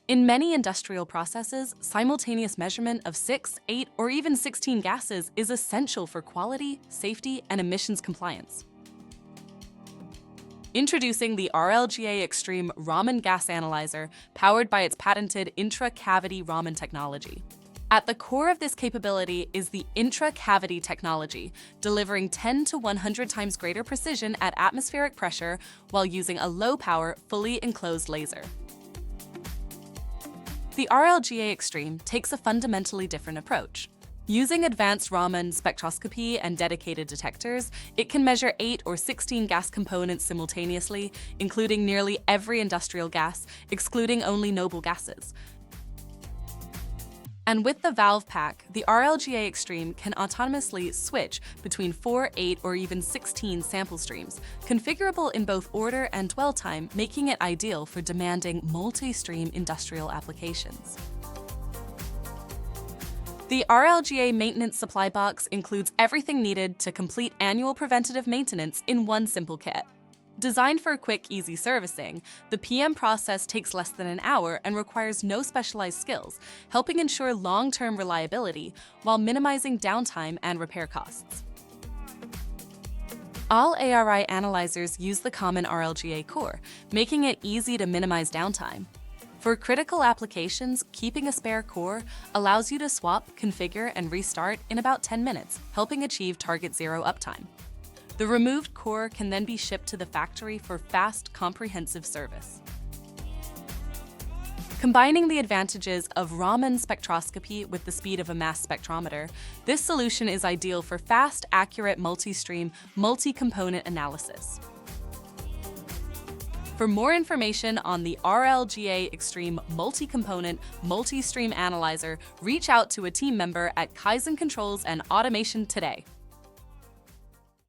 In many industrial processes, simultaneous measurement of 6, 8, or even 16 gases is essential for quality, safety, and emissions compliance. Introducing the RLGA Extreme Raman Gas Analyzer, powered by its patented intra-cavity Raman technology. At the core of this capability is the intra-cavity technology, delivering 10 to 100 times greater precision at atmospheric pressure while using a low-power, fully enclosed laser. The RLGA Extreme takes a fundamentally different approach. Using advanced Raman spectroscopy and dedicated detectors, it can measure 8 or 16 gas components simultaneously, including nearly every industrial gas, excluding only noble gases. And with the valve pack, the RLGA Extreme can autonomously switch between 4, 8, or even 16 sample streams, configurable in both order and dwell time, making it ideal for demanding multi-stream industrial applications. The RLGA Maintenance Supply Box includes everything needed to complete annual preventative maintenance in one simple kit. Designed for quick, easy servicing, the PM process takes less than an hour and requires no specialized skills, helping ensure long-term reliability while minimizing downtime and repair costs. All ARI analyzers use the common RLGA core, making it easy to minimize downtime. For critical applications, keeping a spare core allows you to swap, configure, and restart in about 10 minutes, helping achieve target zero uptime. The removed core can then be shipped to the factory for fast, comprehensive service. Combining the advantages of Raman spectroscopy with the speed of a mass spectrometer, this solution is ideal for fast, accurate multi-stream, multi-component analysis. For more information on the RLGA Extreme Multi-Component, Multi-Stream Analyzer, reach out to a team member at Kaizen Controls and Automation today.